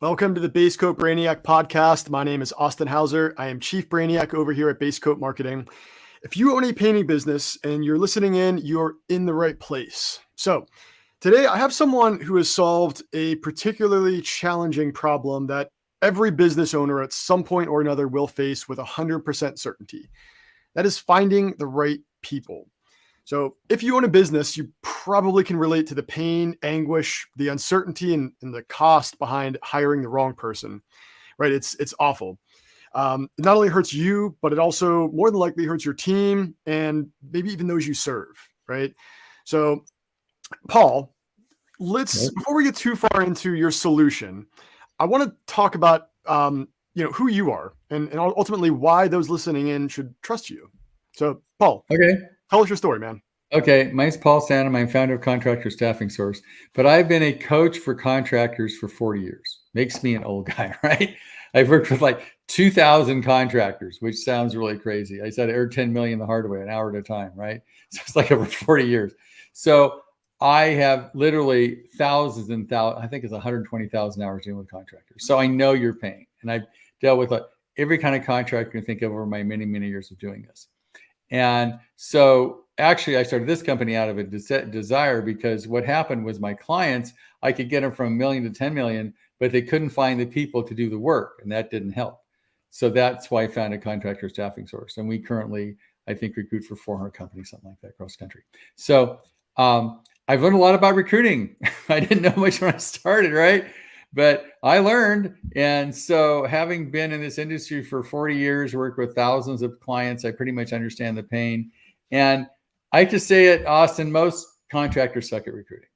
Welcome to the Base Coat Brainiac podcast. My name is Austin Hauser. I am Chief Brainiac over here at Base Coat Marketing. If you own a painting business and you're listening in, you're in the right place. So today I have someone who has solved a particularly challenging problem that every business owner at some point or another will face with 100% certainty. That is finding the right people. So if you own a business, you probably can relate to the pain, anguish, the uncertainty, and the cost behind hiring the wrong person, right? It's awful. It not only hurts you, but it also more than likely hurts your team and maybe even those you serve, right? So, Paul, before we get too far into your solution, I want to talk about who you are and ultimately why those listening in should trust you. So, Paul, Okay. tell us your story, man. Okay. My name's Paul Sanneman. I'm founder of Contractor Staffing Source, but I've been a coach for contractors for 40 years. Makes me an old guy, right? I've worked with like 2,000 contractors, which sounds really crazy. I said I earned 10 million the hard way, an hour at a time, right? So it's like over 40 years. So I have literally thousands and thousands, I think it's 120,000 hours dealing with contractors. So I know your pain. And I've dealt with every kind of contractor you can think of over my many, many years of doing this. And so actually I started this company out of a desire, because what happened was my clients, I could get them from 1 million to 10 million, but they couldn't find the people to do the work, and that didn't help. So that's why I founded Contractor Staffing Source. And we currently, I think, recruit for 400 companies, something like that, across the country. So I've learned a lot about recruiting. I didn't know much when I started, right? But I learned. And so having been in this industry for 40 years, worked with thousands of clients, I pretty much understand the pain. And I have to say it, Austin, most contractors suck at recruiting.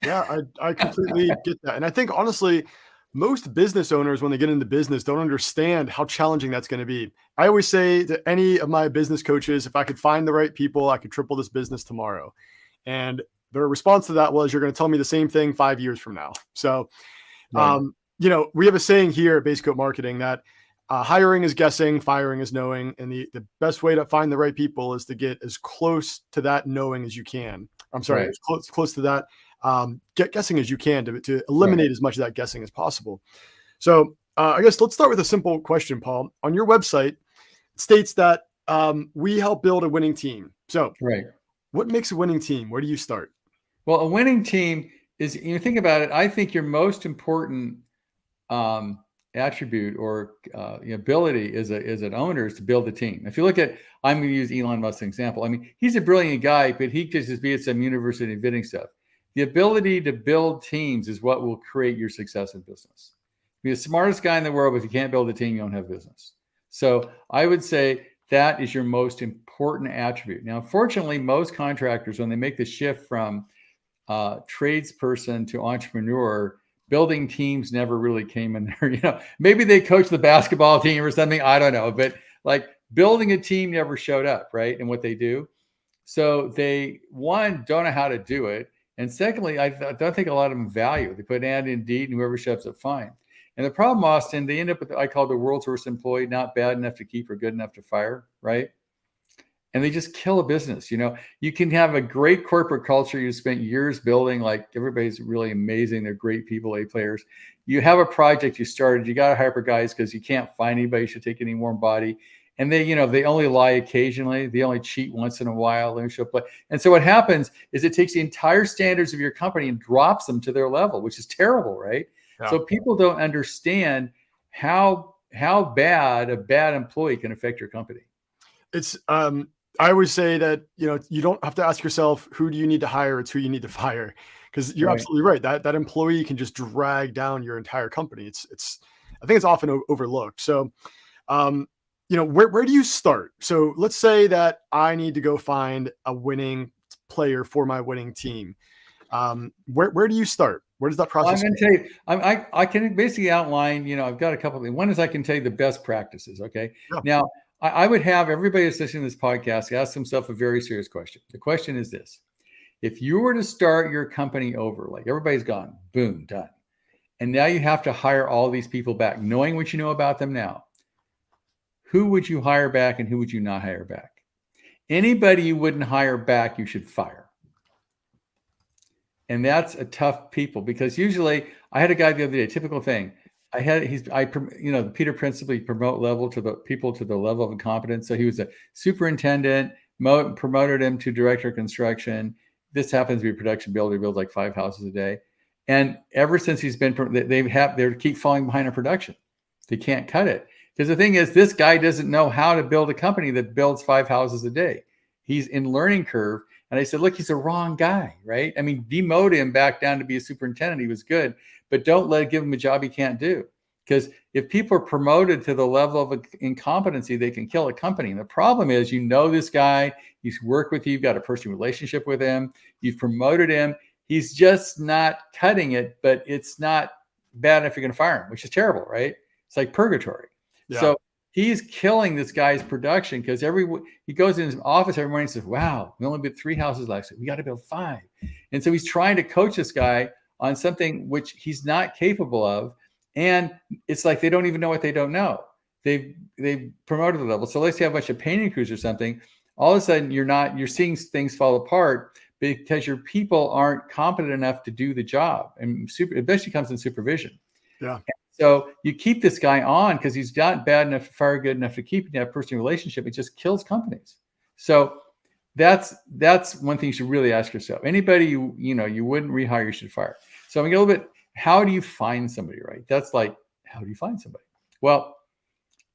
Yeah, I completely get that. And I think honestly, most business owners, when they get into business, don't understand how challenging that's going to be. I always say to any of my business coaches, if I could find the right people, I could triple this business tomorrow. And their response to that was, you're going to tell me the same thing 5 years from now. So, Right. we have a saying here at Base Coat Marketing that hiring is guessing, firing is knowing. And the best way to find the right people is to get as close to that knowing as you can. I'm sorry, Right. as close to that guessing as you can to eliminate as much of that guessing as possible. So I guess let's start with a simple question, Paul. On your website, it states that we help build a winning team. So Right. what makes a winning team? Where do you start? Well, a winning team is, you think about it, I think your most important attribute or ability as an owner is to build a team. If you look at, I'm going to use Elon Musk's example. I mean, he's a brilliant guy, but he could just be at some university inventing stuff. The ability to build teams is what will create your success in business. Be the smartest guy in the world, but if you can't build a team, you don't have business. So I would say that is your most important attribute. Now, unfortunately, most contractors, when they make the shift from tradesperson to entrepreneur, building teams never really came in there. Maybe they coach the basketball team or something, I don't know, but like building a team never showed up, right? And what they do. So they, one, don't know how to do it. And secondly, I don't think a lot of them value. They put an ad in Indeed and whoever shows up, fine. And the problem, Austin, they end up with, I call the world's worst employee, not bad enough to keep or good enough to fire, right? And they just kill a business. You can have a great corporate culture you spent years building, like everybody's really amazing. They're great people, A players. You have a project you started, you got to hire guys because you can't find anybody who should take any warm body. And they only lie occasionally. They only cheat once in a while. They show up. And so what happens is it takes the entire standards of your company and drops them to their level, which is terrible, right? Yeah. So people don't understand how bad a bad employee can affect your company. It's I always say that, you don't have to ask yourself, who do you need to hire? It's who you need to fire. Because you're absolutely right. That employee can just drag down your entire company. I think it's often overlooked. So, where do you start? So let's say that I need to go find a winning player for my winning team. Where do you start? Where does that process? I'm going to tell you, I can basically outline, I've got a couple of things. One is I can tell you the best practices. Okay. Yeah. Now, I would have everybody that's listening to this podcast ask themselves a very serious question. The question is this: if you were to start your company over, like everybody's gone, boom, done. And now you have to hire all these people back, knowing what you know about them now. Who would you hire back and who would you not hire back? Anybody you wouldn't hire back, you should fire. And that's a tough people, because usually I had a guy the other day, typical thing. the Peter principle, you promote level to the people to the level of incompetence. So he was a superintendent, promoted him to director of construction. This happens to be production builder, builds like 5 houses a day. And ever since he's been, they keep falling behind in production. They can't cut it. Because the thing is, this guy doesn't know how to build a company that builds 5 houses a day. He's in learning curve. And I said, look, he's the wrong guy, right? I mean, demote him back down to be a superintendent. He was good, but don't give him a job he can't do. Because if people are promoted to the level of incompetency, they can kill a company. And the problem is, this guy, he's worked with you, you've got a personal relationship with him, you've promoted him. He's just not cutting it, but it's not bad enough you're going to fire him, which is terrible, right? It's like purgatory. Yeah. So he's killing this guy's production because he goes in his office every morning and says, wow, we only built 3 houses last week. We got to build 5. And so he's trying to coach this guy on something which he's not capable of. And it's like they don't even know what they don't know. They've promoted the level. So let's say you have a bunch of painting crews or something. All of a sudden, you're seeing things fall apart because your people aren't competent enough to do the job. And it basically comes in supervision. Yeah. So you keep this guy on because he's not bad enough to fire, good enough to keep in that personal relationship. It just kills companies. So that's one thing you should really ask yourself. Anybody you wouldn't rehire, you should fire. So I'm going to get a little bit. How do you find somebody, right? That's like, how do you find somebody? Well,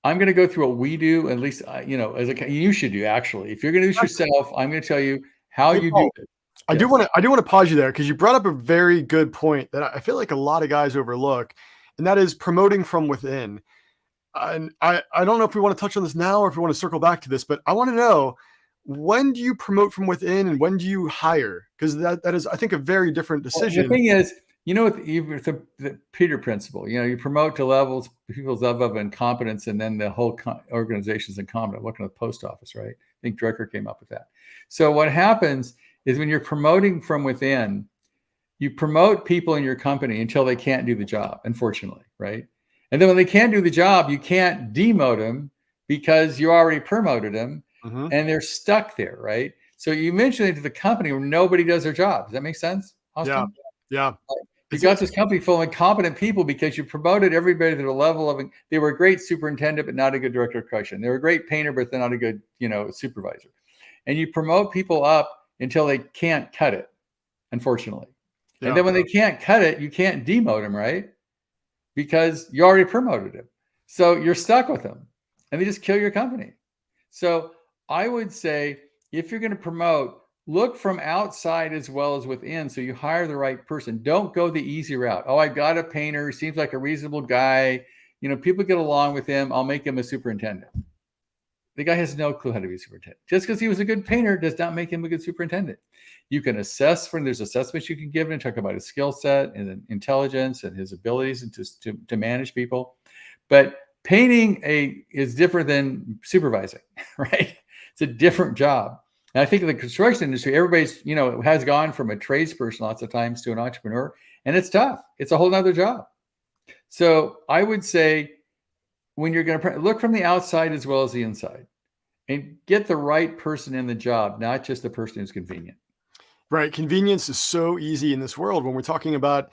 I'm going to go through what we do, at least, you should do, actually. If you're going to do this yourself, I'm going to tell you how you do it. I do want to pause you there because you brought up a very good point that I feel like a lot of guys overlook, and that is promoting from within. And I don't know if we want to touch on this now or if we want to circle back to this, but I want to know, when do you promote from within and when do you hire? Because that is, I think, a very different decision. Well, the thing is, the Peter principle, you promote to people's level of incompetence, and then the whole organization is incompetent. Looking at the post office, right? I think Drucker came up with that. So what happens is when you're promoting from within, you promote people in your company until they can't do the job, unfortunately, right? And then when they can't do the job, you can't demote them because you already promoted them, and they're stuck there, right? So you mentioned it to the company where nobody does their job. Does that make sense, Austin? Yeah. You got this company full of incompetent people because you promoted everybody to the level of, they were a great superintendent, but not a good director of construction. They were a great painter, but they're not a good, supervisor. And you promote people up until they can't cut it, unfortunately. Yeah. And then when they can't cut it, you can't demote them, right? Because you already promoted them. So you're stuck with them and they just kill your company. So I would say, if you're going to promote, look from outside as well as within. So you hire the right person. Don't go the easy route. Oh, I got a painter. He seems like a reasonable guy. People get along with him. I'll make him a superintendent. The guy has no clue how to be a superintendent. Just because he was a good painter does not make him a good superintendent. You can assess there's assessments you can give him and talk about his skill set and intelligence and his abilities and to manage people. But painting is different than supervising, right? It's a different job. And I think in the construction industry, everybody's, has gone from a tradesperson lots of times to an entrepreneur, and it's tough. It's a whole nother job. So I would say, when you're going to look from the outside as well as the inside, and get the right person in the job, not just the person who's convenient. Right. Convenience is so easy in this world. When we're talking about,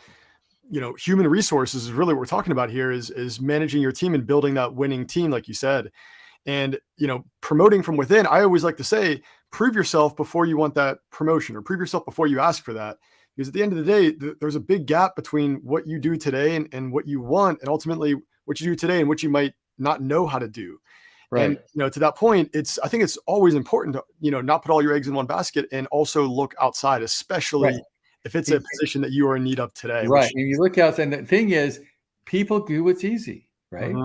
human resources, is really what we're talking about here is managing your team and building that winning team, like you said. And, promoting from within, I always like to say, prove yourself before you want that promotion, or prove yourself before you ask for that. Because at the end of the day, there's a big gap between what you do today and what you want, and ultimately what you do today and what you might not know how to do. Right. And, to that point, I think it's always important to, not put all your eggs in one basket, and also look outside, especially if it's a position that you are in need of today. Right. And you look outside, and the thing is, people do what's easy, right?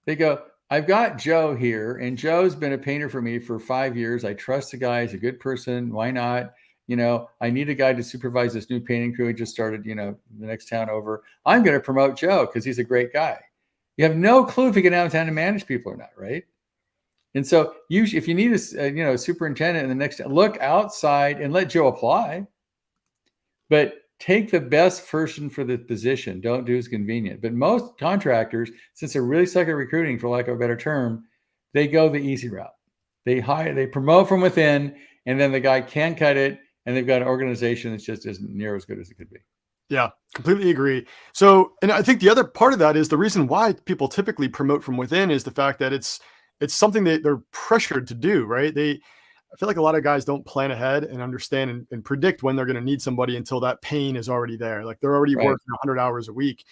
They go, I've got Joe here, and Joe's been a painter for me for 5 years. I trust the guy. He's a good person. Why not? I need a guy to supervise this new painting crew. He just started, the next town over. I'm going to promote Joe because he's a great guy. You have no clue if he can have time to manage people or not, right? And so if you need a superintendent in the next, look outside and let Joe apply, but take the best person for the position. Don't do as convenient. But most contractors, since they're really suck at recruiting, for lack of a better term, they go the easy route. They promote from within, and then the guy can't cut it, and they've got an organization that's just isn't near as good as it could be. Yeah, completely agree. So, and I think the other part of that is the reason why people typically promote from within is the fact that it's something that they're pressured to do, right? I feel like a lot of guys don't plan ahead and understand and predict when they're going to need somebody until that pain is already there. Like they're already Right. working 100 hours a week.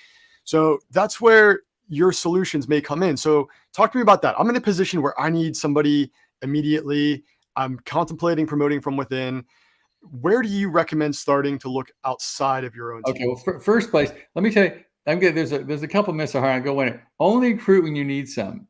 So that's where your solutions may come in. So talk to me about that. I'm in a position where I need somebody immediately. I'm contemplating promoting from within. Where do you recommend starting to look outside of your own Okay. team? Well, first place, let me tell you, I'm good. There's a couple myths around. Go in it. Only recruit when you need someone.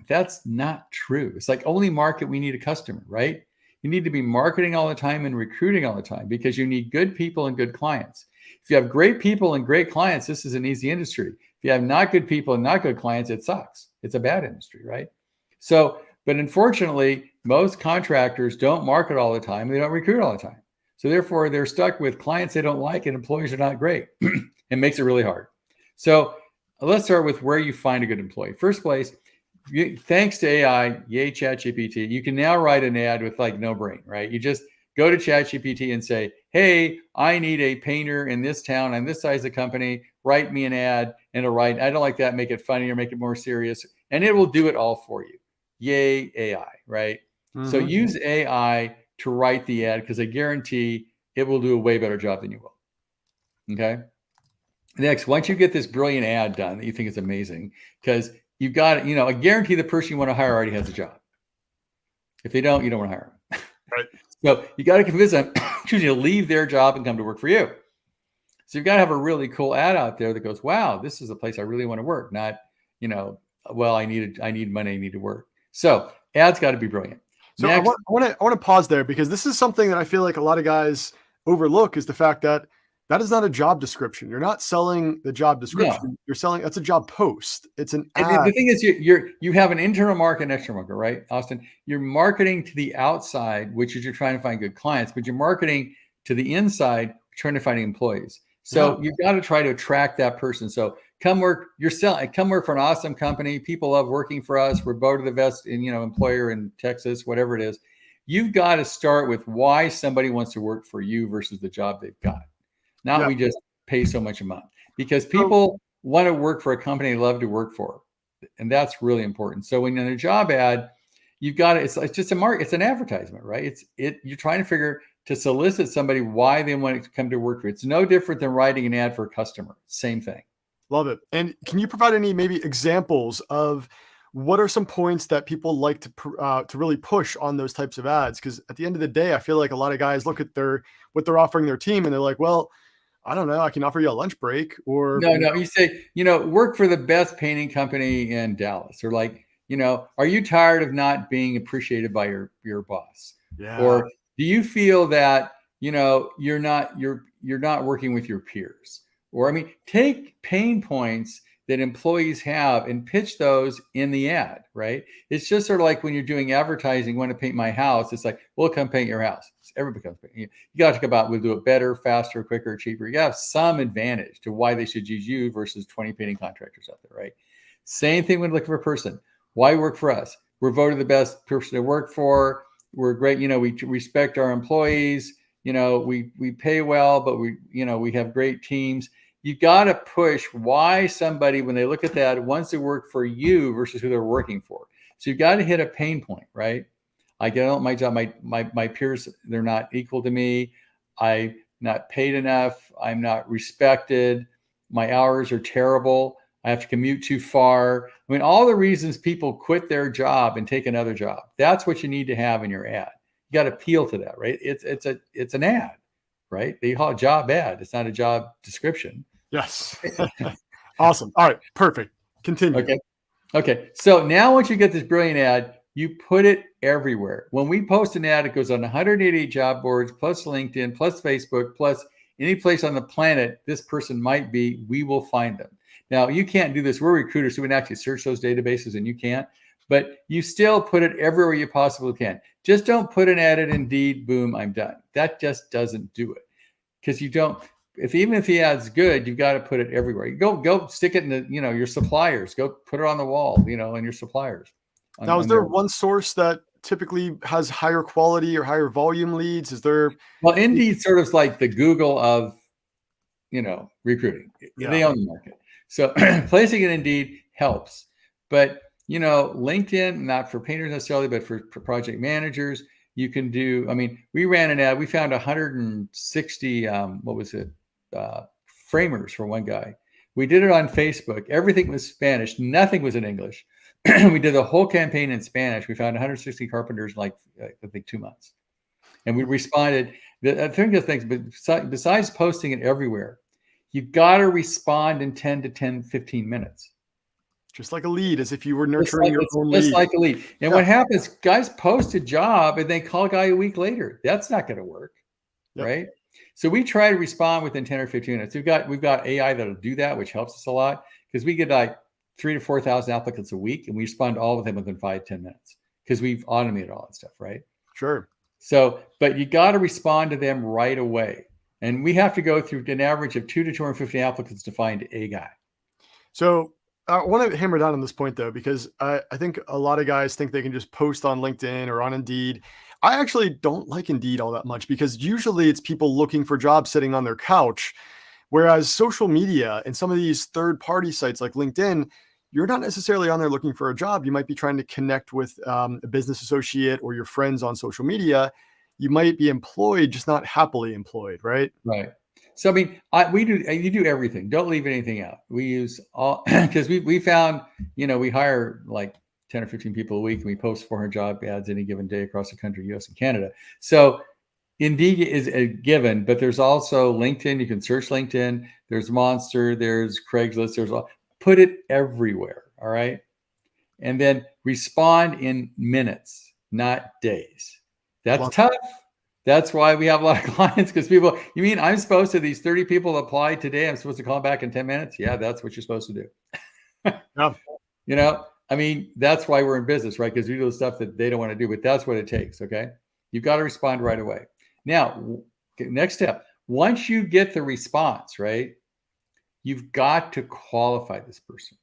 That's not true. It's like only market we need a customer, right? You need to be marketing all the time and recruiting all the time because you need good people and good clients. If you have great people and great clients, this is an easy industry. If you have not good people and not good clients, it sucks. It's a bad industry, right? So, but unfortunately, most contractors don't market all the time. They don't recruit all the time. So therefore, they're stuck with clients they don't like and employees are not great. It makes it really hard. So let's start with where you find a good employee. First place, thanks to AI, yay ChatGPT, you can now write an ad with like no brain, right? You just go to ChatGPT and say, hey, I need a painter in this town on this size of company. Write me an ad, and it'll write, I don't like that, make it funny or make it more serious. And it will do it all for you. Yay, AI, right? So Mhm. use AI to write the ad because I guarantee it will do a way better job than you will. Okay. Next, once you get this brilliant ad done that you think is amazing, because you've got, I guarantee the person you want to hire already has a job. If they don't, you don't want to hire them. Right. So you got to convince them, excuse me, to leave their job and come to work for you. So you've got to have a really cool ad out there that goes, wow, this is a place I really want to work. Not, well, I need money, I need to work. So ads got to be brilliant. So Next, I want to pause there because this is something that I feel like a lot of guys overlook is the fact that that is not a job description. You're not selling the job no. description. You're selling that's a job post. It's an And ad. the thing is, you have an internal market and external market, right, Austin? You're marketing to the outside, which is you're trying to find good clients, but you're marketing to the inside, trying to find employees. Yeah. So you've got to try to attract that person. So come work. You're selling. Come work for an awesome company. People love working for us. We're voted the best in employer in Texas, whatever it is. You've got to start with why somebody wants to work for you versus the job they've got. Not Yeah. we just pay so much a month because So people want to work for a company they love to work for. And that's really important. So when in a job ad, you've got it's just a market, it's an advertisement, right? You're trying to figure to solicit somebody why they want to come to work for you. It's no different than writing an ad for a customer. Same thing. love it. And can you provide any maybe examples of what are some points that people like to really push on those types of ads? Because at the end of the day, I feel like a lot of guys look at what they're offering their team and they're like, well, I don't know, I can offer you a lunch break or No, you say, work for the best painting company in Dallas, or like, are you tired of not being appreciated by your boss? yeah, Or do you feel that, you're not working with your peers? Or I mean, take pain points that employees have and pitch those in the ad, right? It's just sort of like when you're doing advertising, want to paint my house. It's like, we'll come paint your house. Everybody comes paint. You got to talk about we'll do it better, faster, quicker, cheaper. You have some advantage to why they should use you versus 20 painting contractors out there, right? Same thing when looking for a person. Why work for us? We're voted the best person to work for. We're great. We respect our employees. We pay well, but we have great teams. You got to push why somebody, when they look at that, wants to work for you versus who they're working for. So you've got to hit a pain point, right? I get out my job, my peers, they're not equal to me. I'm not paid enough. I'm not respected. My hours are terrible. I have to commute too far. I mean, all the reasons people quit their job and take another job. That's what you need to have in your ad. You got to appeal to that, right? It's an ad, right? They call it job ad. It's not a job description. yes. Awesome. All right, perfect. Continue. Okay. So now once you get this brilliant ad, you put it everywhere. When we post an ad, it goes on 188 job boards, plus LinkedIn, plus Facebook, plus any place on the planet this person might be, we will find them. Now, you can't do this. We're recruiters, so we can actually search those databases and you can't, but you still put it everywhere you possibly can. Just don't put an ad in Indeed, boom, I'm done. That just doesn't do it because you don't. Even if the ad's good, you've got to put it everywhere. Go stick it in the, your suppliers. Go put it on the wall, in your suppliers. Now, is there one source that typically has higher quality or higher volume leads? Is there? Well, Indeed sort of like the Google of recruiting. Yeah. They own the market. So placing it Indeed helps. But, LinkedIn, not for painters necessarily, but for project managers, you can do, we ran an ad. We found 160, framers for one guy. We did it on Facebook. Everything was Spanish. Nothing was in English. We did the whole campaign in Spanish. We found 160 carpenters in I think 2 months. And we responded. I think the things, but besides posting it everywhere, you got to respond in 10 to 15 minutes. Just like a lead, as if you were nurturing your own lead. Just like a lead. And what happens, guys post a job and they call a guy a week later. That's not going to work, right? So we try to respond within 10 or 15 minutes. We've got AI that'll do that, which helps us a lot, because we get like 3,000 to 4,000 applicants a week, and we respond to all of them within 5-10 minutes because we've automated all that stuff, right? Sure. So, but you got to respond to them right away. And we have to go through an average of 200 to 250 applicants to find a guy. So I want to hammer down on this point, though, because I think a lot of guys think they can just post on LinkedIn or on Indeed. I actually don't like Indeed all that much, because usually it's people looking for jobs sitting on their couch. Whereas social media and some of these third-party sites like LinkedIn, you're not necessarily on there looking for a job. You might be trying to connect with a business associate or your friends on social media. You might be employed, just not happily employed, right? Right. So, you do everything. Don't leave anything out. We use all, because we found, we hire like 10 or 15 people a week, and we post 400 job ads any given day across the country, US and Canada. So Indeed is a given, but there's also LinkedIn. You can search LinkedIn. There's Monster, there's Craigslist, put it everywhere. All right. And then respond in minutes, not days. That's tough. That's why we have a lot of clients, because people, you mean I'm supposed to, these 30 people apply today, I'm supposed to call back in 10 minutes? Yeah, that's what you're supposed to do. Yeah. That's why we're in business, right? Because we do the stuff that they don't want to do, but that's what it takes. Okay. You've got to respond right away. Now, next step, once you get the response, right, you've got to qualify this person.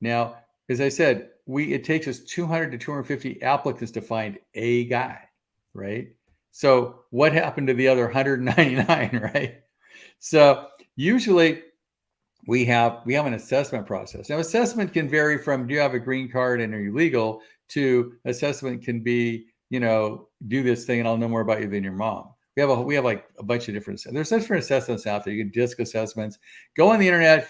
Now, as I said, it takes us 200 to 250 applicants to find a guy, right? So what happened to the other 199, right? So usually we have an assessment process. Now, assessment can vary from, do you have a green card and are you legal, to assessment can be, do this thing and I'll know more about you than your mom. We have like a bunch of different, there's different assessments out there. You can DISC assessments. Go on the internet,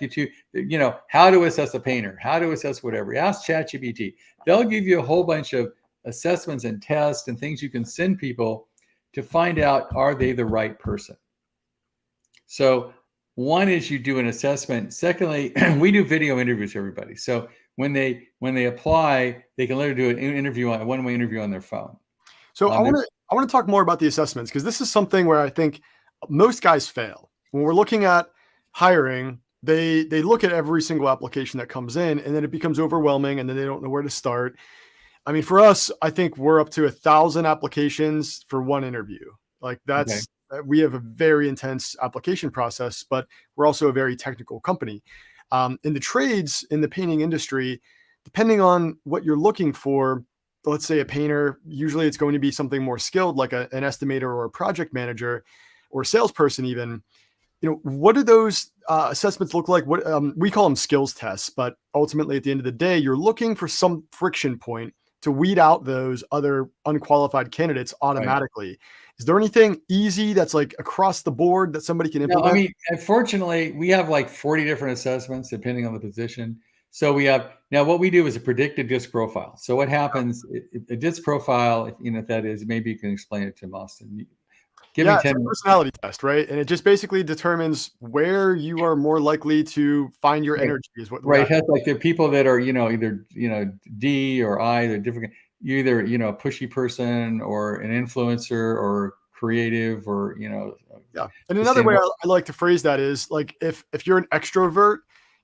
how to assess a painter, how to assess whatever. Ask ChatGPT. They'll give you a whole bunch of assessments and tests and things you can send people to find out, are they the right person? So one is you do an assessment. Secondly, we do video interviews for everybody. So when they apply, they can literally do a one-way interview on their phone. So I want to talk more about the assessments, because this is something where I think most guys fail. When we're looking at hiring, they look at every single application that comes in, and then it becomes overwhelming, and then they don't know where to start. I mean, for us, I think we're up to 1,000 applications for one interview. Like we have a very intense application process, but we're also a very technical company. In the trades, in the painting industry, depending on what you're looking for, let's say a painter, usually it's going to be something more skilled, like an estimator or a project manager or a salesperson even. What do those assessments look like? What we call them skills tests, but ultimately at the end of the day, you're looking for some friction point to weed out those other unqualified candidates automatically. Right. Is there anything easy that's like across the board that somebody can implement? No, unfortunately, we have like 40 different assessments depending on the position. So now what we do is a predicted DISC profile. So what happens, a DISC profile, if that is, maybe you can explain it to Austin. It's a personality test, right? And it just basically determines where you are more likely to find your energy. Is what right. It has like the people that are, either D or I, they're different. You're either a pushy person or an influencer or creative or Yeah. And another way I like to phrase that is like if you're an extrovert,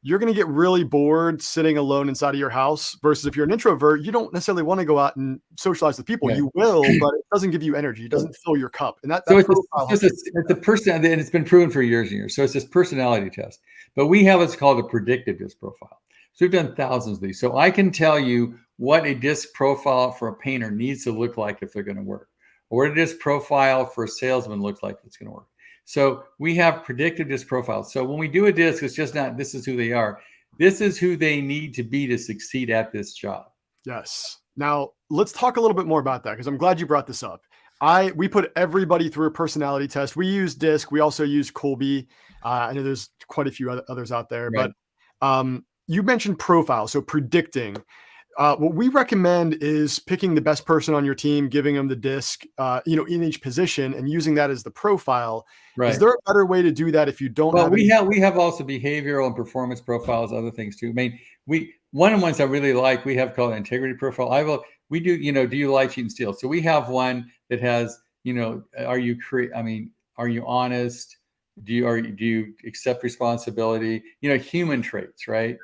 you're going to get really bored sitting alone inside of your house, versus if you're an introvert, you don't necessarily want to go out and socialize with people. Yeah. You will, but it doesn't give you energy. It doesn't fill your cup. And it's a person, and it's been proven for years and years. So it's this personality test, but we have what's called a predictive DISC profile. So we've done thousands of these. So I can tell you what a DISC profile for a painter needs to look like if they're going to work, or what a DISC profile for a salesman looks like if it's going to work. So we have predictive disc profiles. So when we do a disc, it's just not this is who they are. This is who they need to be to succeed at this job. Yes. Now let's talk a little bit more about that because I'm glad you brought this up. We put everybody through a personality test. We use DISC. We also use Colby. I know there's quite a few others out there, Right. but you mentioned profile, so predicting. What we recommend is picking the best person on your team, giving them the DISC, in each position, and using that as the profile. Right. Is there a better way to do that if you don't Well, have? we have also behavioral and performance profiles, other things too. I mean, one of the ones I really like, we have called an integrity profile. We do, do you lie, cheat, and steal? So we have one that has, are you honest? Do you accept responsibility? Human traits, right?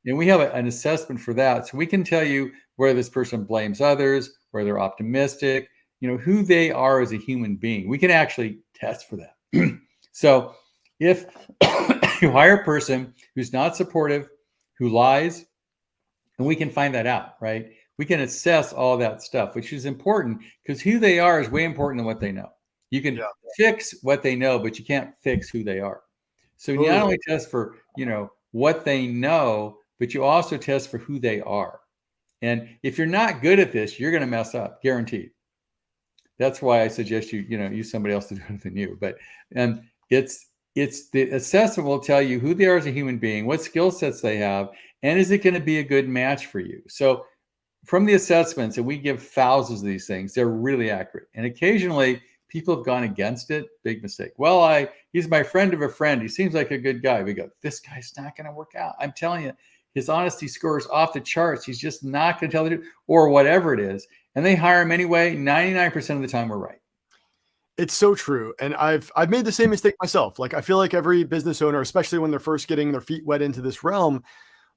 And we have an assessment for that. So we can tell you whether this person blames others, whether they're optimistic, who they are as a human being. We can actually test for that. So if you hire a person who's not supportive, who lies, and we can find that out, right? We can assess all that stuff, which is important because who they are is way important than what they know. You can fix what they know, but you can't fix who they are. So you not only test for, what they know, but you also test for who they are. And if you're not good at this, you're going to mess up, guaranteed. That's why I suggest you, use somebody else to do it than you. But it's the assessment will tell you who they are as a human being, what skill sets they have, and is it going to be a good match for you? So from the assessments, and we give thousands of these things, they're really accurate. And occasionally people have gone against it. Big mistake. Well, he's my friend of a friend. He seems like a good guy. We go, this guy's not going to work out. I'm telling you, his honesty score is off the charts. He's just not going to tell the truth or whatever it is. And they hire him anyway. 99% of the time we're right. It's so true. And I've made the same mistake myself. Like, I feel like every business owner, especially when they're first getting their feet wet into this realm,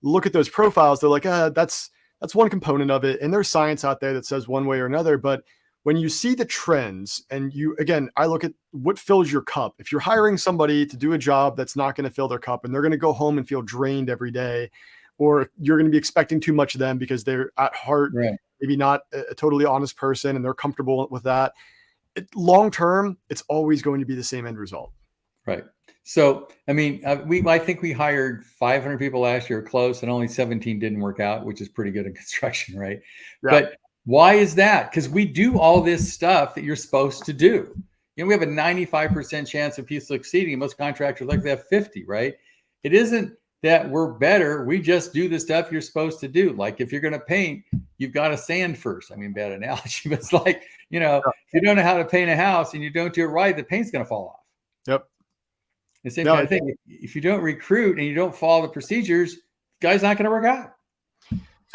look at those profiles. They're like, that's one component of it. And there's science out there that says one way or another. But when you see the trends and I look at what fills your cup. If you're hiring somebody to do a job that's not going to fill their cup and they're going to go home and feel drained every day, or you're going to be expecting too much of them because they're at heart, maybe not a totally honest person and they're comfortable with that. Long term, it's always going to be the same end result. Right. So, I mean, I think we hired 500 people last year, close, and only 17 didn't work out, which is pretty good in construction, right? Yeah. But why is that? Because we do all this stuff that you're supposed to do. We have a 95% chance of people succeeding. Most contractors like they have 50, right? It isn't that we're better. We just do the stuff you're supposed to do. Like if you're going to paint, you've got to sand first. I mean, bad analogy, but it's like, if you don't know how to paint a house and you don't do it right, the paint's going to fall off. Yep. The same kind of thing. If you don't recruit and you don't follow the procedures, the guy's not going to work out.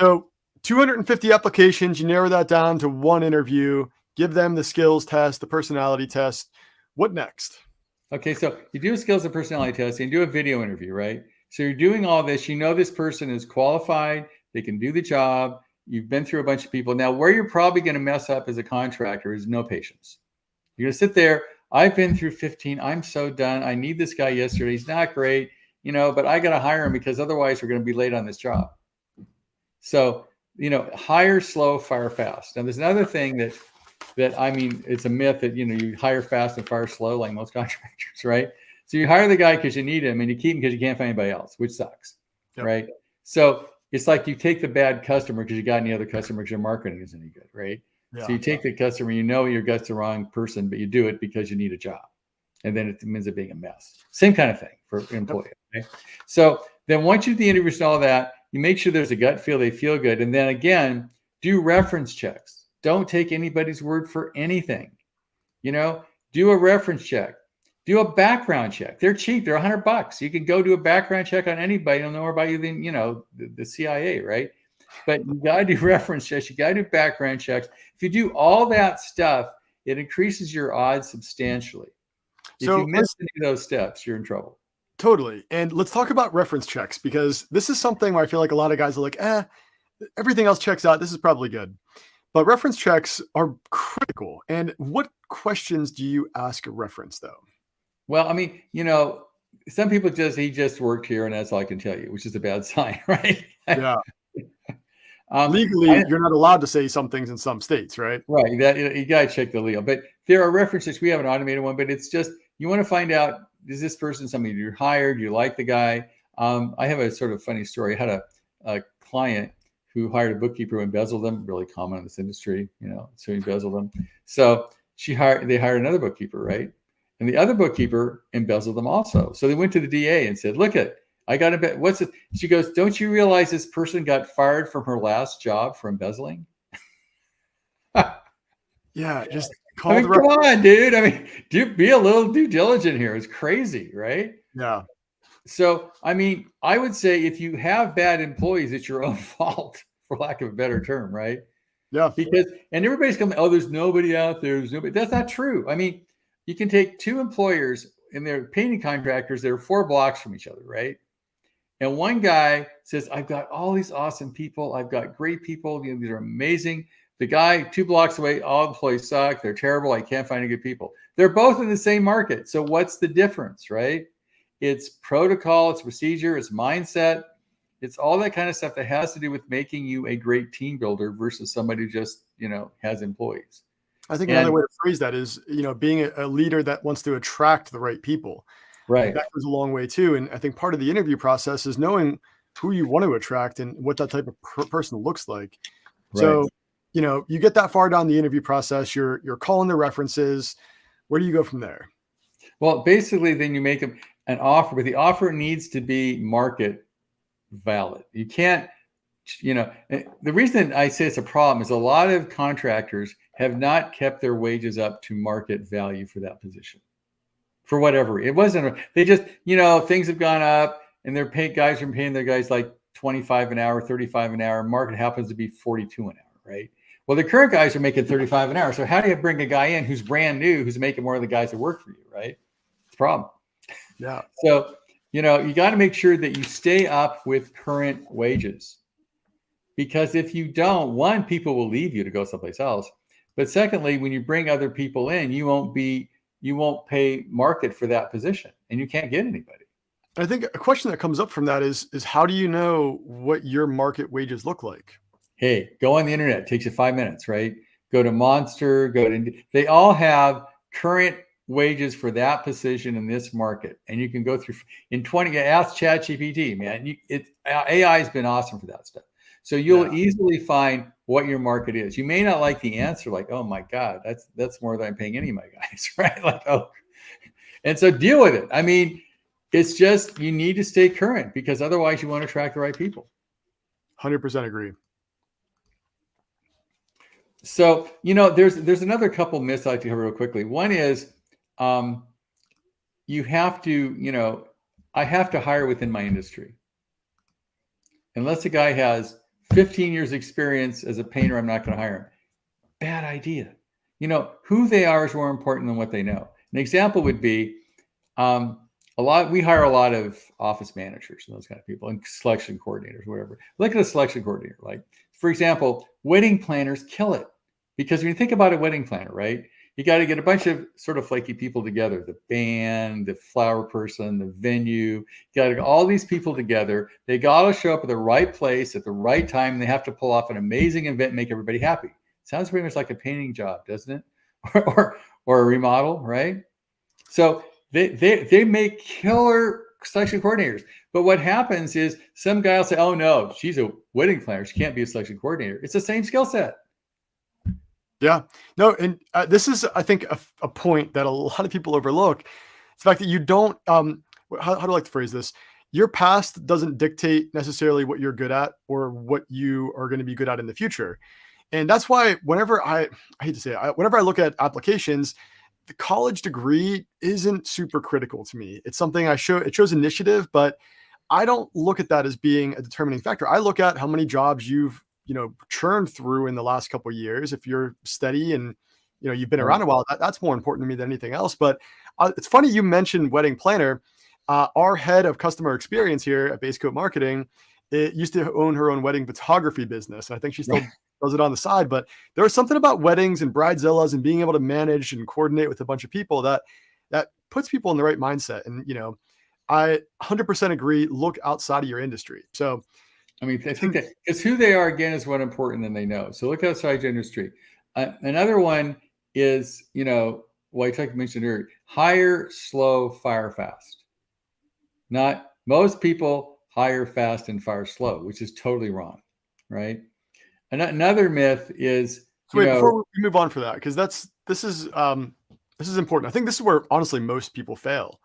So 250 applications, you narrow that down to one interview, give them the skills test, the personality test. What next? Okay. So you do a skills and personality test and you do a video interview, right? So you're doing all this, this person is qualified, they can do the job. You've been through a bunch of people. Now, where you're probably going to mess up as a contractor is no patience. You're going to sit there. I've been through 15. I'm so done. I need this guy yesterday. He's not great, but I got to hire him because otherwise we're going to be late on this job. So, hire slow, fire fast. Now, there's another thing that I mean, it's a myth that, you hire fast and fire slow like most contractors, right? So you hire the guy because you need him and you keep him because you can't find anybody else, which sucks, right? So it's like you take the bad customer because you got any other customer because your marketing isn't any good, right? Yeah. So you take the customer, your gut's the wrong person, but you do it because you need a job. And then it ends up being a mess. Same kind of thing for an employee. Okay? So then once you do the interviews and all that, you make sure there's a gut feel, they feel good. And then again, do reference checks. Don't take anybody's word for anything. Do a reference check. Do a background check. They're cheap. They're $100. You can go do a background check on anybody. They'll know more about you than, the CIA, right? But you got to do reference checks. You got to do background checks. If you do all that stuff, it increases your odds substantially. If you miss any of those steps, you're in trouble. Totally. And let's talk about reference checks, because this is something where I feel like a lot of guys are like, everything else checks out. This is probably good. But reference checks are critical. And what questions do you ask a reference, though? Well, I mean, some people he just worked here and that's all I can tell you, which is a bad sign, right? Yeah. Legally, you're not allowed to say some things in some states, right? Right. You got to check the legal. But there are references. We have an automated one, but it's just, you want to find out, is this person somebody you hired? Do you like the guy? I have a sort of funny story. I had a client who hired a bookkeeper who embezzled them, really common in this industry, so he embezzled them. So they hired another bookkeeper, right? And the other bookkeeper embezzled them also. So they went to the DA and said, look I got a bit, what's it? She goes, don't you realize this person got fired from her last job for embezzling? Yeah, just come on, dude. I mean, be a little due diligent here. It's crazy, right? Yeah. So, I mean, I would say if you have bad employees, it's your own fault, for lack of a better term, right? Yeah. And everybody's coming, oh, there's nobody out there. There's nobody. That's not true. I mean, you can take two employers and they're painting contractors. They're 4 blocks from each other, right? And one guy says, I've got all these awesome people. I've got great people. These are amazing. The guy 2 blocks away, all employees suck. They're terrible. I can't find any good people. They're both in the same market. So what's the difference, right? It's protocol, it's procedure, it's mindset. It's all that kind of stuff that has to do with making you a great team builder versus somebody who just, has employees. I think another way to phrase that is, being a leader that wants to attract the right people. Right. That goes a long way too. And I think part of the interview process is knowing who you want to attract and what that type of person looks like. Right. So, you get that far down the interview process, you're calling the references. Where do you go from there? Well, basically then you make them an offer, but the offer needs to be market valid. You can't, the reason I say it's a problem is a lot of contractors have not kept their wages up to market value for that position. For whatever. It wasn't, they just, things have gone up and guys are paying their guys like 25 an hour, 35 an hour. Market happens to be 42 an hour, right? Well, the current guys are making 35 an hour. So how do you bring a guy in who's brand new, who's making more of the guys that work for you, right? It's a problem. Yeah. So, you got to make sure that you stay up with current wages. Because if you don't, one, people will leave you to go someplace else. But secondly, when you bring other people in, you won't pay market for that position and you can't get anybody. I think a question that comes up from that is how do you know what your market wages look like? Hey, go on the internet. It takes you 5 minutes, right? Go to Monster, they all have current wages for that position in this market. And you can go through ask ChatGPT, man. AI has been awesome for that stuff. So you'll easily find what your market is. You may not like the answer, like, oh my God, that's more than I'm paying any of my guys, right? Like, oh, and so deal with it. I mean, it's just, you need to stay current because otherwise you won't attract the right people. 100% agree. So, there's another couple myths I'd like to cover real quickly. One is, you have to, I have to hire within my industry. Unless a guy has 15 years experience as a painter, I'm not going to hire him. Bad idea. Who they are is more important than what they know. An example would be, we hire a lot of office managers and those kind of people and selection coordinators, whatever. Look at a selection coordinator. Like, for example, wedding planners kill it because when you think about a wedding planner, right? You got to get a bunch of sort of flaky people together, the band, the flower person, the venue. You got to get all these people together. They got to show up at the right place at the right time. And they have to pull off an amazing event and make everybody happy. Sounds pretty much like a painting job, doesn't it? or a remodel, right? So they make killer selection coordinators. But what happens is some guy will say, oh no, she's a wedding planner. She can't be a selection coordinator. It's the same skill set. Yeah, no. And this is, I think, a point that a lot of people overlook. It's the fact that you don't, how do I like to phrase this? Your past doesn't dictate necessarily what you're good at or what you are going to be good at in the future. And that's why whenever I hate to say it, whenever I look at applications, the college degree isn't super critical to me. It's something it shows initiative, but I don't look at that as being a determining factor. I look at how many jobs you've churned through in the last couple of years. If you're steady and you've been around a while, that's more important to me than anything else. But it's funny you mentioned wedding planner. Our head of customer experience here at Base Coat Marketing, it used to own her own wedding photography business. I think she still does it on the side, but there was something about weddings and bridezillas and being able to manage and coordinate with a bunch of people that puts people in the right mindset. And, I 100% agree. Look outside of your industry. So, I mean, I think that it's who they are again is more important than they know. So look outside your industry. Another one is, I mentioned earlier, hire slow, fire fast. Not most people hire fast and fire slow, which is totally wrong, right? Another myth is, So wait, before we move on for that, because this is important. I think this is where honestly most people fail,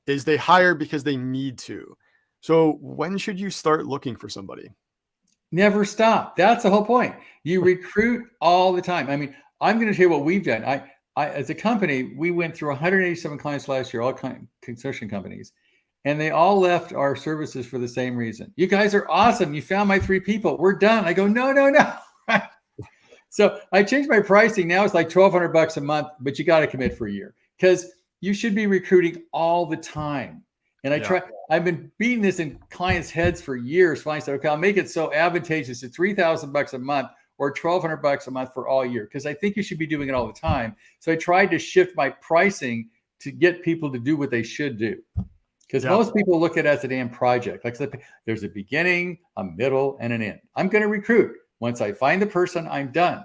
is they hire because they need to. So when should you start looking for somebody? never stop. That's the whole point. You recruit all the time. I mean, I'm going to tell you what we've done. I as a company, we went through 187 clients last year, all construction companies, and they all left our services for the same reason. You guys are awesome. You found my 3 people. We're done. I go, no, no, no. So I changed my pricing. Now it's like $1,200 a month, but you got to commit for a year because you should be recruiting all the time. And I've been beating this in clients' heads for years. Finally said, okay, I'll make it so advantageous at $3,000 a month or $1,200 a month for all year, because I think you should be doing it all the time. So I tried to shift my pricing to get people to do what they should do. Because most people look at it as a damn project. Like there's a beginning, a middle, and an end. I'm going to recruit. Once I find the person, I'm done.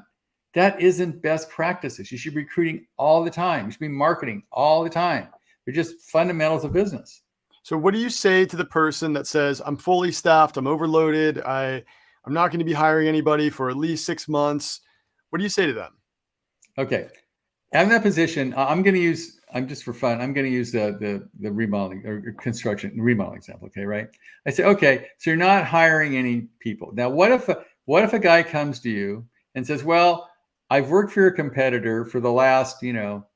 That isn't best practices. You should be recruiting all the time. You should be marketing all the time. They're just fundamentals of business. So what do you say to the person that says, I'm fully staffed, I'm overloaded, I'm not going to be hiring anybody for at least 6 months? What do you say to them? Okay. I'm in that position. I'm just for fun, I'm going to use the remodeling or construction remodeling example. Okay. Right. I say, okay, so you're not hiring any people. Now, what if a guy comes to you and says, well, I've worked for your competitor for the last,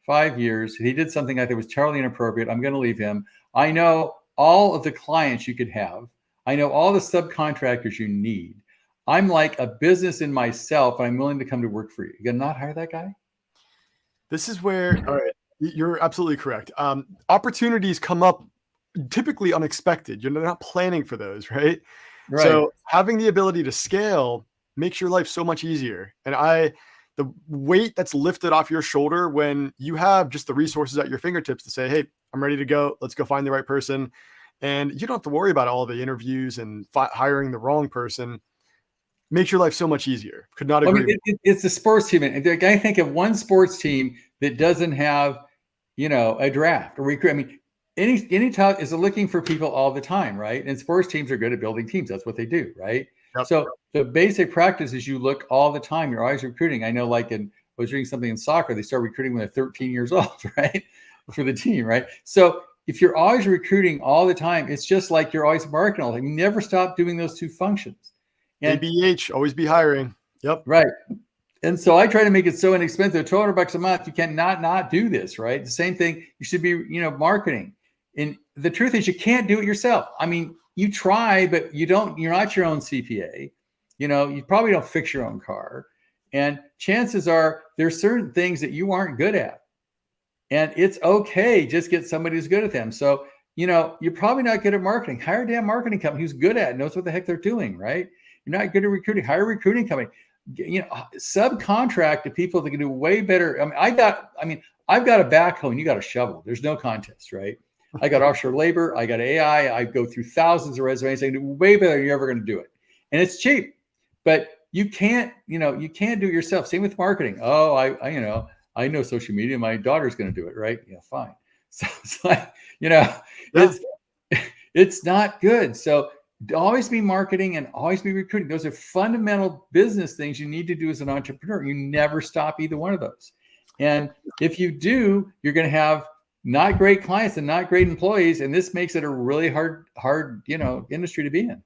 5 years. He did something I think was totally inappropriate. I'm going to leave him. I know all of the clients you could have. I know all the subcontractors you need. I'm like a business in myself. And I'm willing to come to work for you. You going to not hire that guy? This is where, all right, you're absolutely correct. Opportunities come up typically unexpected. You're not planning for those, right? Right. So having the ability to scale makes your life so much easier. And the weight that's lifted off your shoulder when you have just the resources at your fingertips to say, hey, I'm ready to go. Let's go find the right person. And you don't have to worry about all the interviews and hiring the wrong person. Makes your life so much easier. Could not agree. I mean, it's a sports team. And I think of one sports team that doesn't have, a draft or recruit. I mean, any talent is looking for people all the time, right? And sports teams are good at building teams. That's what they do, right? Yep. So the basic practice is you look all the time. You're always recruiting. I know, like I was reading something in soccer, they start recruiting when they're 13 years old, right? For the team, right? So if you're always recruiting all the time, it's just like you're always marketing all the time. You never stop doing those 2 functions. And ABH, always be hiring. Yep. Right. And so I try to make it so inexpensive, $200 a month. You cannot not do this, right? The same thing. You should be, marketing. And the truth is, you can't do it yourself. I mean, you try, but you're not your own CPA. You probably don't fix your own car. And chances are there's certain things that you aren't good at. And it's okay. Just get somebody who's good at them. So, you're probably not good at marketing. Hire a damn marketing company who's good at it, knows what the heck they're doing, right? You're not good at recruiting. Hire a recruiting company. Subcontract to people that can do way better. I've got a backhoe and you got a shovel. There's no contest, right? I got offshore labor. I got AI. I go through thousands of resumes. I can do way better than you're ever going to do it. And it's cheap, but you can't do it yourself. Same with marketing. Oh, I know social media. My daughter's going to do it, right? Yeah, fine. So it's like, it's not good. So always be marketing and always be recruiting. Those are fundamental business things you need to do as an entrepreneur. You never stop either one of those. And if you do, you're going to have not great clients and not great employees. And this makes it a really hard, industry to be in.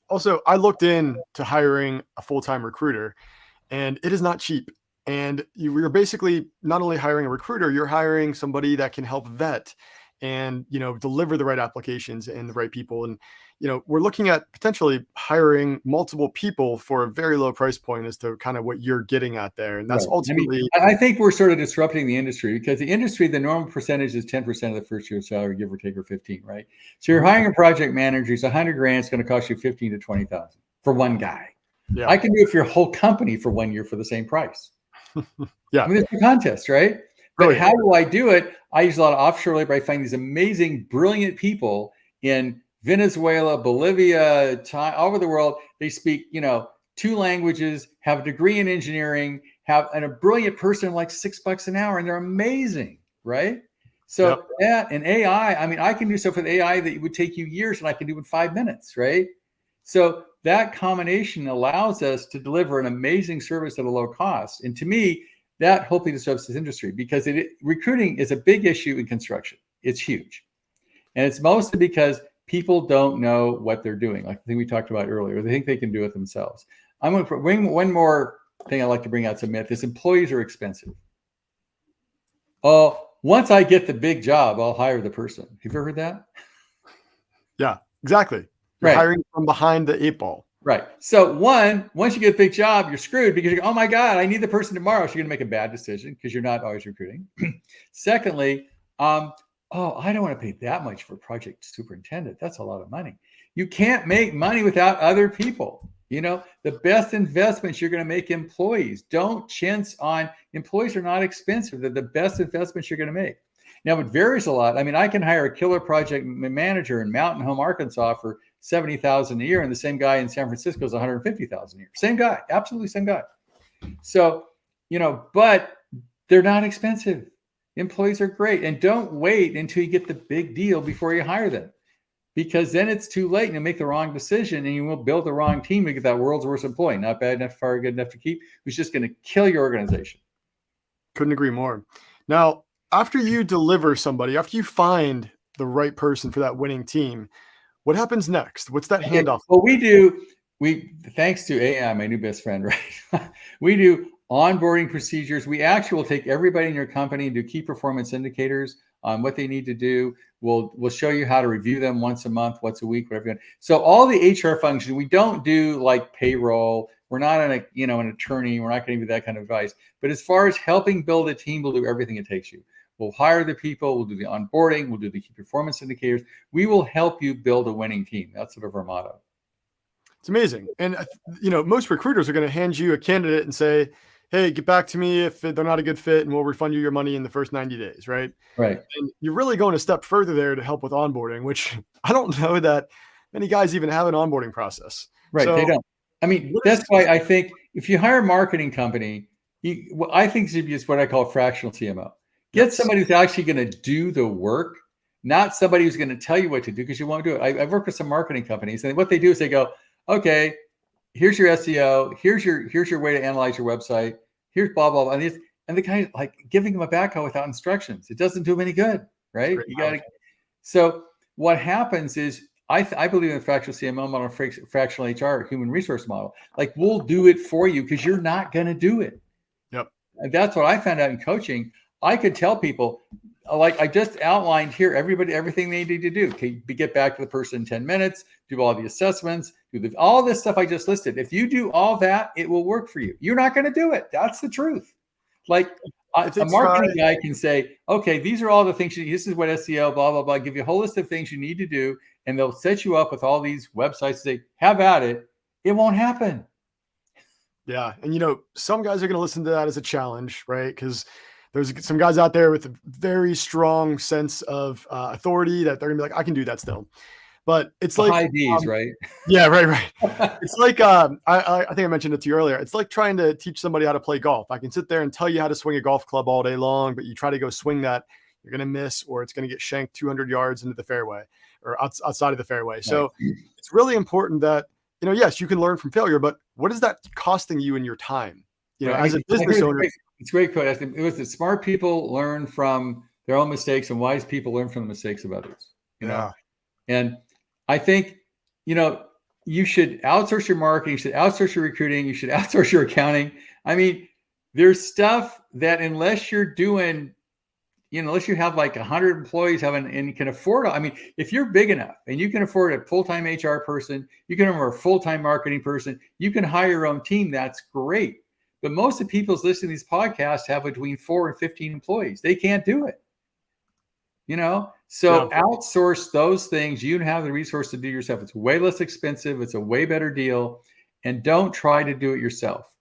Also, I looked into hiring a full-time recruiter, and it is not cheap. And you're basically not only hiring a recruiter, you're hiring somebody that can help vet and, deliver the right applications and the right people. And, we're looking at potentially hiring multiple people for a very low price point as to kind of what you're getting at there. And that's ultimately, I think we're sort of disrupting the industry, because the industry, the normal percentage is 10% of the first year salary, give or take, or 15, right? So you're hiring a project manager, it's $100,000, it's going to cost you 15 to 20,000 for one guy. Yeah. I can do it for your whole company for 1 year for the same price. Yeah. I mean, it's a contest, right? But how do I do it? I use a lot of offshore labor. I find these amazing, brilliant people in Venezuela, Bolivia, all over the world. They speak, 2 languages, have a degree in engineering, and a brilliant person like $6 an hour, and they're amazing, right? So Yep. that and AI, I mean, I can do stuff with AI that would take you years and I can do in 5 minutes, right? So that combination allows us to deliver an amazing service at a low cost. And to me, that hopefully disrupts this industry because recruiting is a big issue in construction. It's huge. And it's mostly because people don't know what they're doing. Like the thing we talked about earlier, they think they can do it themselves. I'm going to bring one more thing I'd like to bring out. It's a myth. Is employees are expensive. Oh, once I get the big job, I'll hire the person. Have you ever heard that? Yeah, exactly. You're Right. hiring from behind the 8 ball. Right. So once you get a big job, you're screwed because you go, oh my God, I need the person tomorrow. So you're going to make a bad decision because you're not always recruiting. Secondly, oh, I don't want to pay that much for a project superintendent. That's a lot of money. You can't make money without other people. You know, the best investments you're going to make employees. Don't chintz on employees are not expensive. They're the best investments you're going to make. Now, it varies a lot. I mean, I can hire a killer project manager in Mountain Home, Arkansas for $70,000 a year, and the same guy in San Francisco is $150,000 a year. Same guy, absolutely same guy. So, you know, but they're not expensive. Employees are great, and don't wait until you get the big deal before you hire them, because then it's too late and you make the wrong decision, and you will build the wrong team to get that world's worst employee, not bad enough to fire, good enough to keep, who's just going to kill your organization. Couldn't agree more. Now, after you deliver somebody, after you find the right person for that winning team, what happens next? What's that handoff? Well, we thanks to AI, my new best friend, right? We do onboarding procedures. We actually will take everybody in your company and do key performance indicators on what they need to do. We'll show you how to review them once a month, once a week, whatever. So all the HR functions, we don't do like payroll. We're not an attorney. We're not going to give you that kind of advice. But as far as helping build a team, we'll do everything it takes you. We'll hire the people. We'll do the onboarding. We'll do the key performance indicators. We will help you build a winning team. That's sort of our motto. It's amazing. And, most recruiters are going to hand you a candidate and say, hey, get back to me if they're not a good fit and we'll refund you your money in the first 90 days, right? Right. And you're really going a step further there to help with onboarding, which I don't know that many guys even have an onboarding process. Right. So, they don't. I mean, that's why I think if you hire a marketing company, I think should be just what I call a fractional CMO. Get somebody who's actually going to do the work, not somebody who's going to tell you what to do because you won't do it. I've worked with some marketing companies, and what they do is they go, okay, here's your SEO, here's your way to analyze your website, here's blah blah blah, and the guy like giving them a backhoe without instructions. It doesn't do them any good, right? You got to. So what happens is I believe in the fractional CMO model, fractional HR, human resource model. Like we'll do it for you because you're not going to do it. Yep. And that's what I found out in coaching. I could tell people, like I just outlined here, everything they need to do. Okay, get back to the person in 10 minutes, do all the assessments, all this stuff I just listed. If you do all that, it will work for you. You're not going to do it. That's the truth. Like a marketing guy can say, okay, these are all the things. This is what SEO, blah, blah, blah. Give you a whole list of things you need to do. And they'll set you up with all these websites. Say, have at it. It won't happen. Yeah. And, some guys are going to listen to that as a challenge, right? Because there's some guys out there with a very strong sense of authority that they're gonna be like, I can do that still. But it's the like high D's, right? Yeah, right. It's like I think I mentioned it to you earlier. It's like trying to teach somebody how to play golf. I can sit there and tell you how to swing a golf club all day long, but you try to go swing that, you're gonna miss, or it's gonna get shanked 200 yards into the fairway or outside of the fairway. Right. So it's really important that yes, you can learn from failure, but what is that costing you in your time? As a business owner. It's a great quote. It was that smart people learn from their own mistakes and wise people learn from the mistakes of others. You know, and I think, you should outsource your marketing, you should outsource your recruiting, you should outsource your accounting. I mean, there's stuff that unless you're doing, unless you have like 100 employees and you can afford it. I mean, if you're big enough and you can afford a full-time HR person, you can afford a full-time marketing person, you can hire your own team. That's great. But most of the people listening to these podcasts have between 4 and 15 employees. They can't do it. So outsource those things. You have the resource to do yourself. It's way less expensive. It's a way better deal. And don't try to do it yourself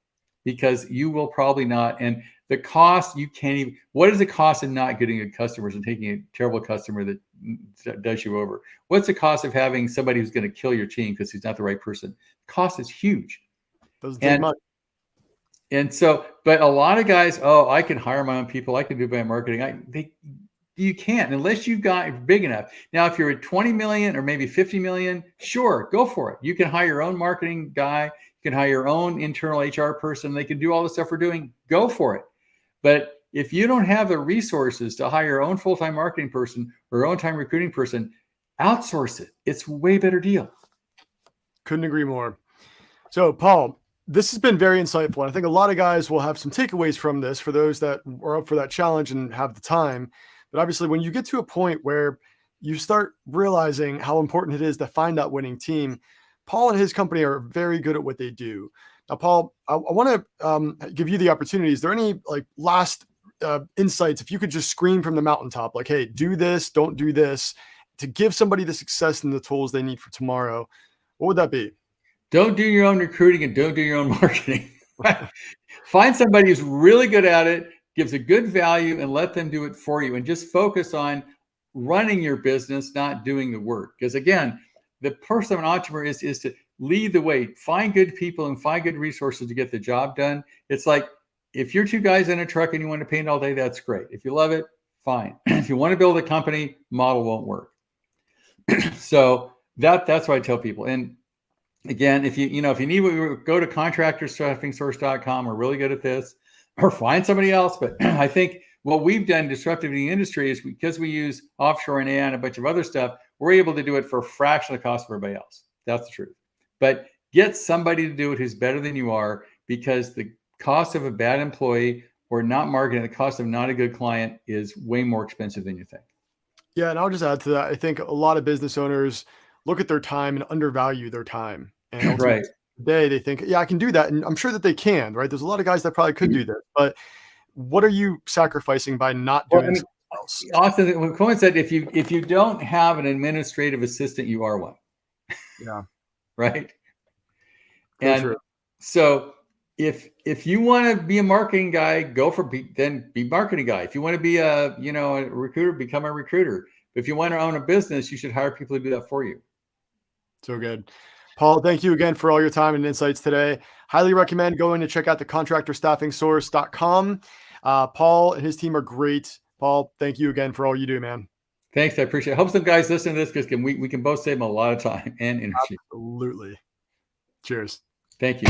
because you will probably not. And the cost, you can't even, what is the cost of not getting good customers and taking a terrible customer that does you over? What's the cost of having somebody who's going to kill your team because he's not the right person? The cost is huge. Doesn't take much. And so, but a lot of guys, I can hire my own people. I can do my marketing. You can't unless you got big enough. Now, if you're at 20 million or maybe 50 million, sure, go for it. You can hire your own marketing guy. You can hire your own internal HR person. They can do all the stuff we're doing. Go for it. But if you don't have the resources to hire your own full-time marketing person or your own time recruiting person, outsource it. It's a way better deal. Couldn't agree more. So, Paul, this has been very insightful. I think a lot of guys will have some takeaways from this for those that are up for that challenge and have the time. But obviously, when you get to a point where you start realizing how important it is to find that winning team, Paul and his company are very good at what they do. Now, Paul, I want to give you the opportunity. Is there any last insights? If you could just scream from the mountaintop, like, hey, do this, don't do this, to give somebody the success and the tools they need for tomorrow, what would that be? Don't do your own recruiting and don't do your own marketing. Find somebody who's really good at it, gives a good value, and let them do it for you. And just focus on running your business, not doing the work. Because again, the purpose of an entrepreneur is to lead the way. Find good people and find good resources to get the job done. It's like if you're two guys in a truck and you want to paint all day, that's great. If you love it, fine. If you want to build a company, model won't work. So that's what I tell people. And again, if you need, go to contractorstaffingsource.com. We're really good at this, or find somebody else. But I think what we've done disruptive in the industry is because we use offshore and AI and a bunch of other stuff, we're able to do it for a fraction of the cost of everybody else. That's the truth. But get somebody to do it who's better than you are, because the cost of a bad employee or not marketing, the cost of not a good client is way more expensive than you think. Yeah. And I'll just add to that. I think a lot of business owners look at their time and undervalue their time. And right. Today they think, yeah, I can do that. And I'm sure that they can, right? There's a lot of guys that probably could do this, but what are you sacrificing by not doing something else? Austin, when Cohen said, if you don't have an administrative assistant, you are one. Yeah. Right. Very and true. So if you want to be a marketing guy, then be marketing guy. If you want to be a recruiter, become a recruiter. If you want to own a business, you should hire people to do that for you. So good. Paul, thank you again for all your time and insights today. Highly recommend going to check out the contractorstaffingsource.com. Paul and his team are great. Paul, thank you again for all you do, man. Thanks. I appreciate it. I hope some guys listen to this because we can both save them a lot of time and energy. Absolutely. Cheers. Thank you.